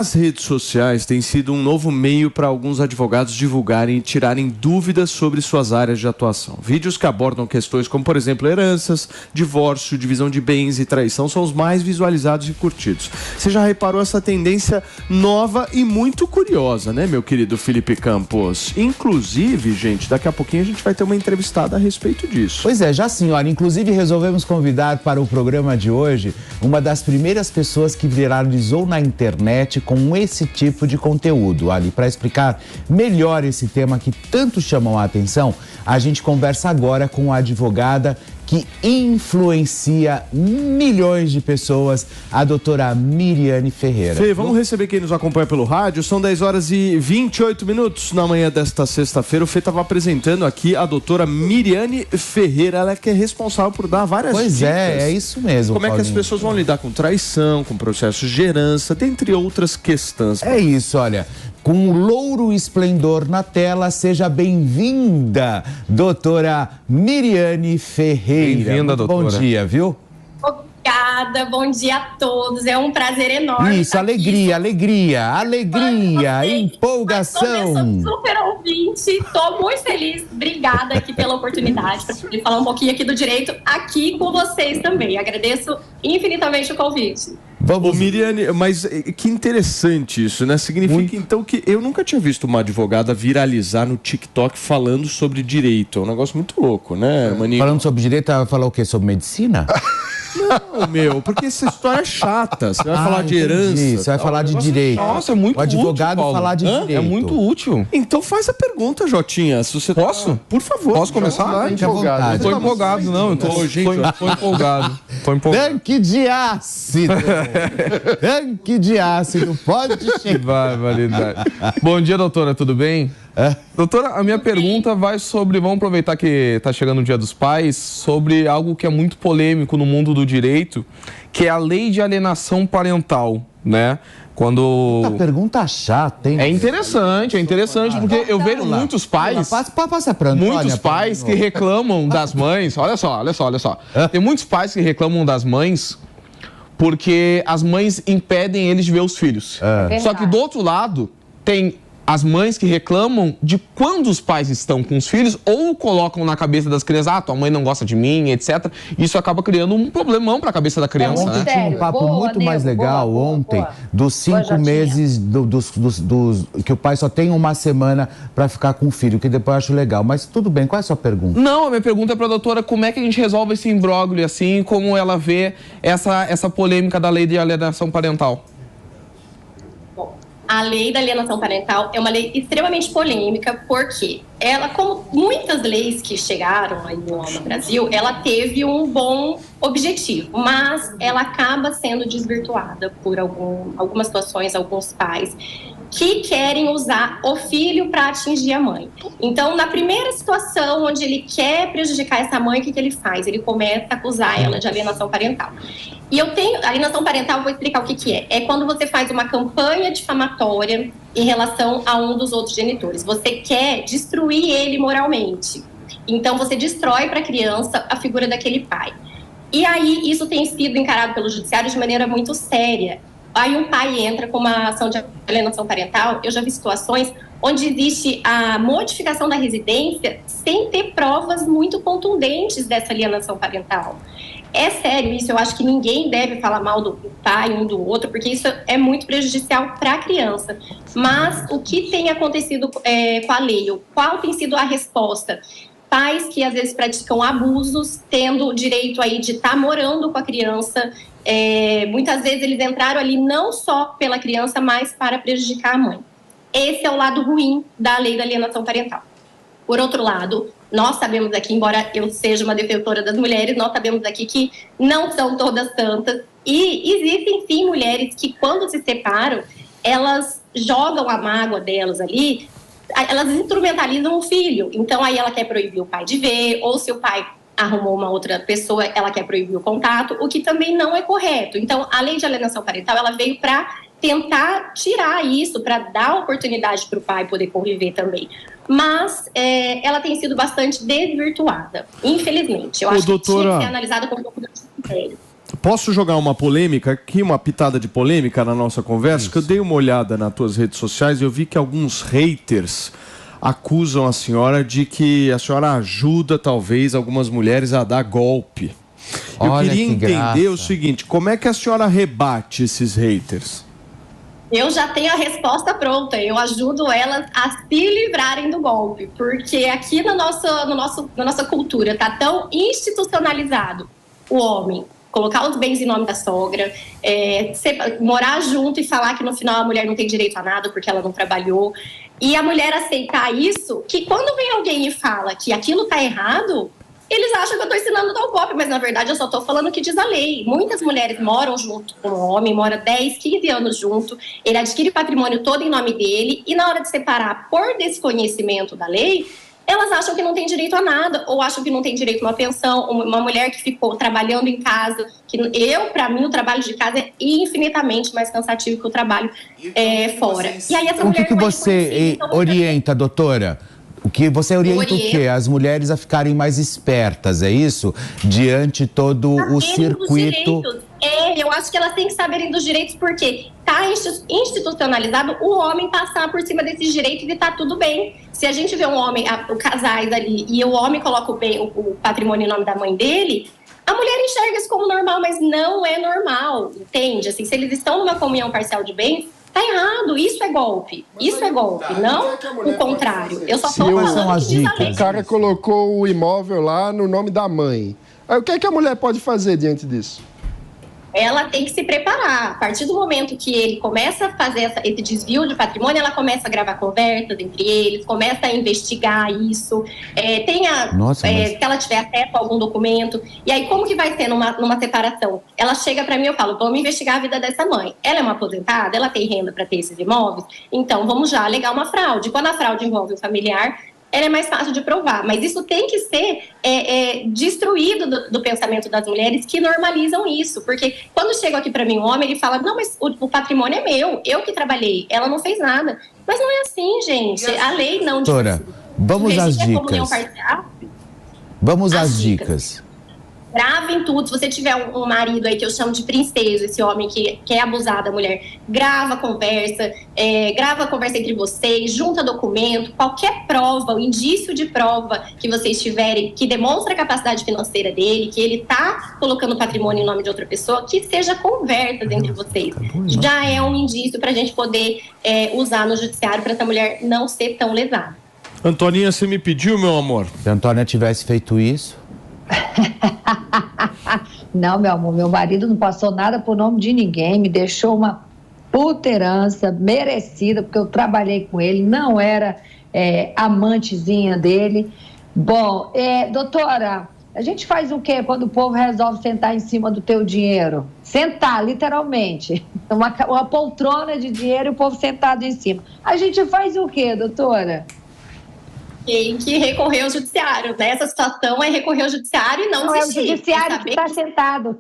As redes sociais têm sido um novo meio para alguns advogados divulgarem e tirarem dúvidas sobre suas áreas de atuação. Vídeos que abordam questões como, por exemplo, heranças, divórcio, divisão de bens e traição são os mais visualizados e curtidos. Você já reparou essa tendência nova e muito curiosa, né, meu querido Felipe Campos? Inclusive, gente, daqui a pouquinho a gente vai ter uma entrevistada a respeito disso. Pois é, já sim, olha, inclusive resolvemos convidar para o programa de hoje uma das primeiras pessoas que viralizou na internet com esse tipo de conteúdo. Ali, para explicar melhor esse tema que tanto chamam a atenção, a gente conversa agora com a advogada que influencia milhões de pessoas, a doutora Miriane Ferreira. Fê, vamos receber quem nos acompanha pelo rádio. São 10 horas e 28 minutos na manhã desta sexta-feira. O Fê estava apresentando aqui a doutora Miriane Ferreira. Ela é que é responsável por dar várias dicas. Pois é isso mesmo, Como Paulinho. é que as pessoas vão lidar com traição, com processos de herança, dentre outras questões. É isso, olha. Com louro esplendor na tela, seja bem-vinda, doutora Miriane Ferreira. Bem-vinda, doutora. Bom dia, viu? Obrigada, bom dia a todos. É um prazer enorme. Isso, alegria, empolgação. Eu sou super ouvinte, estou muito feliz. Obrigada aqui pela oportunidade para poder falar um pouquinho aqui do direito aqui com vocês também. Agradeço infinitamente o convite. Ô, Miriane, mas que interessante isso, né? Significa então que eu nunca tinha visto uma advogada viralizar no TikTok falando sobre direito. É um negócio muito louco, né, Maninho? Falando sobre direito, ela vai falar o quê? Sobre medicina? Não, meu, porque essa história é chata. Você vai falar de herança. Você vai falar de direito. Nossa, é muito útil, O advogado Paulo. falar de direito. É muito útil. Então faz a pergunta, Jotinha. Se você Posso? Por favor. Posso começar? Fique à vontade. Eu tô empolgado, não. Eu tô empolgado. Tô empolgado. Tanque de ácido. Tanque de ácido. Pode Que chegar. barbaridade. Bom dia, doutora, tudo bem? Doutora, a minha pergunta vai sobre, vamos aproveitar que está chegando o Dia dos Pais, sobre algo que é muito polêmico no mundo do direito, que é a lei de alienação parental, né? Quando... Pergunta chata, hein? É interessante, porque eu vejo muitos pais... Passa pra Antônia, Muitos pais que reclamam das mães... Olha só. Tem muitos pais que reclamam das mães porque as mães impedem eles de ver os filhos. Só que do outro lado, tem as mães que reclamam de quando os pais estão com os filhos ou colocam na cabeça das crianças, tua mãe não gosta de mim, etc. Isso acaba criando um problemão para a cabeça da criança, Ontem né? tinha um papo muito mais legal dos 5 meses que o pai só tem uma semana para ficar com o filho, que depois eu acho legal. Mas tudo bem, qual é a sua pergunta? Não, a minha pergunta é para a doutora, como é que a gente resolve esse imbróglio assim, como ela vê essa polêmica da lei de alienação parental? A lei da alienação parental é uma lei extremamente polêmica, porque ela, como muitas leis que chegaram aí no Brasil, ela teve um bom objetivo, mas ela acaba sendo desvirtuada por algumas situações, alguns pais que querem usar o filho para atingir a mãe. Então, na primeira situação onde ele quer prejudicar essa mãe, o que ele faz? Ele começa a acusar ela de alienação parental. E a alienação parental, vou explicar o que é. É quando você faz uma campanha difamatória em relação a um dos outros genitores. Você quer destruir ele moralmente. Então, você destrói para a criança a figura daquele pai. E aí, isso tem sido encarado pelo judiciário de maneira muito séria. Aí um pai entra com uma ação de alienação parental. Eu já vi situações onde existe a modificação da residência sem ter provas muito contundentes dessa alienação parental. É sério isso, eu acho que ninguém deve falar mal do pai um do outro, porque isso é muito prejudicial para a criança. Mas o que tem acontecido com a lei? Qual tem sido a resposta? Pais que às vezes praticam abusos, tendo o direito aí de estar morando com a criança. Muitas vezes eles entraram ali não só pela criança, mas para prejudicar a mãe. Esse é o lado ruim da lei da alienação parental. Por outro lado, nós sabemos aqui, embora eu seja uma defensora das mulheres, nós sabemos aqui que não são todas santas. E existem sim mulheres que, quando se separam, elas jogam a mágoa delas ali, elas instrumentalizam o filho. Então aí ela quer proibir o pai de ver, ou se o pai arrumou uma outra pessoa, ela quer proibir o contato, o que também não é correto. Então a lei de alienação parental, ela veio para tentar tirar isso, para dar oportunidade para o pai poder conviver também. Mas ela tem sido bastante desvirtuada, infelizmente. Eu acho que tinha que ser analisada com um pouco de critério. Posso jogar uma polêmica aqui, uma pitada de polêmica na nossa conversa? Que eu dei uma olhada nas tuas redes sociais e eu vi que alguns haters acusam a senhora de que a senhora ajuda, talvez, algumas mulheres a dar golpe. Eu queria entender o seguinte, como é que a senhora rebate esses haters? Eu já tenho a resposta pronta, eu ajudo elas a se livrarem do golpe, porque aqui na nossa cultura tá tão institucionalizado o homem colocar os bens em nome da sogra, morar junto e falar que no final a mulher não tem direito a nada porque ela não trabalhou, e a mulher aceitar isso, que quando vem alguém e fala que aquilo tá errado, eles acham que eu estou ensinando a dar um golpe, mas na verdade eu só estou falando o que diz a lei. Muitas mulheres moram junto com o homem, mora 10, 15 anos junto, ele adquire patrimônio todo em nome dele, e na hora de separar por desconhecimento da lei, elas acham que não tem direito a nada, ou acham que não tem direito a uma pensão, uma mulher que ficou trabalhando em casa, para mim, o trabalho de casa é infinitamente mais cansativo que o trabalho fora. E aí essa mulher o que você orienta, doutora? O que você orienta o quê? As mulheres a ficarem mais espertas, é isso? Diante todo o circuito... Eu acho que elas têm que saberem dos direitos, porque está institucionalizado o homem passar por cima desses direitos e está tudo bem. Se a gente vê um homem, o casais ali, e o homem coloca o patrimônio em nome da mãe dele, a mulher enxerga isso como normal, mas não é normal, entende? Assim, se eles estão numa comunhão parcial de bens, tá errado, isso é golpe. Isso é golpe, não o contrário. Eu só tô falando que diz a lei. O cara colocou o imóvel lá no nome da mãe. Aí o que é que a mulher pode fazer diante disso? Ela tem que se preparar. A partir do momento que ele começa a fazer esse desvio de patrimônio, ela começa a gravar conversas entre eles, começa a investigar isso, se ela tiver acesso a algum documento. E aí, como que vai ser numa separação? Ela chega para mim e eu falo, vamos investigar a vida dessa mãe. Ela é uma aposentada, ela tem renda para ter esses imóveis, então vamos já alegar uma fraude. Quando a fraude envolve o familiar, ela é mais fácil de provar, mas isso tem que ser destruído do pensamento das mulheres que normalizam isso, porque quando chega aqui para mim um homem, ele fala, não, mas o patrimônio é meu, eu que trabalhei, ela não fez nada. Mas não é assim, gente, a lei não diz. Doutora, vamos às dicas. Vamos às dicas. Gravem tudo. Se você tiver um marido aí que eu chamo de princesa, esse homem que quer abusar da mulher, grava a conversa entre vocês, junta documento, qualquer prova, o indício de prova que vocês tiverem que demonstra a capacidade financeira dele, que ele tá colocando patrimônio em nome de outra pessoa, que seja conversas entre vocês. Já é um indício pra gente poder usar no judiciário para essa mulher não ser tão lesada. Antoninha, você me pediu, meu amor? Se a Antônia tivesse feito isso... Não, meu amor, meu marido não passou nada por nome de ninguém, me deixou uma puta herança merecida, porque eu trabalhei com ele, não era amantezinha dele. Bom, doutora, a gente faz o quê quando o povo resolve sentar em cima do teu dinheiro? Sentar, literalmente. Uma poltrona de dinheiro e o povo sentado em cima. A gente faz o quê, doutora? Tem que recorrer ao judiciário. Nessa situação é recorrer ao judiciário e não desistir. É o judiciário que está sentado.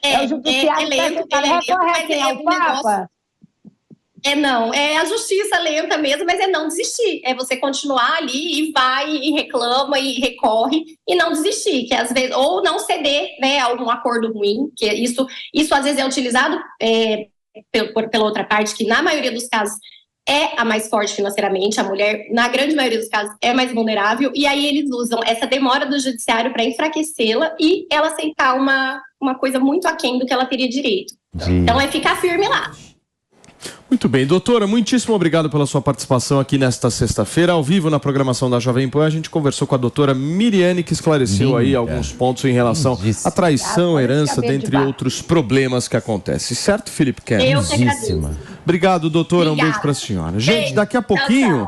É o judiciário que está sentado. Recorre a quem? Ao Papa? Não, é a justiça lenta mesmo, mas é não desistir. É você continuar ali e vai e reclama e recorre e não desistir, que às vezes, ou não ceder, né, a algum acordo ruim, que isso às vezes é utilizado pela outra parte, que na maioria dos casos é a mais forte financeiramente, a mulher, na grande maioria dos casos, é mais vulnerável, e aí eles usam essa demora do judiciário para enfraquecê-la e ela aceitar uma coisa muito aquém do que ela teria direito. Sim. Então é ficar firme lá. Muito bem, doutora, muitíssimo obrigado pela sua participação aqui nesta sexta-feira, ao vivo na programação da Jovem Pan. A gente conversou com a doutora Miriane, que esclareceu aí alguns pontos em relação à traição, herança, dentre outros problemas que acontecem. Certo, Felipe Kerr? Eu que agradeço. Obrigado, doutora. Um beijo para a senhora. Gente, daqui a pouquinho...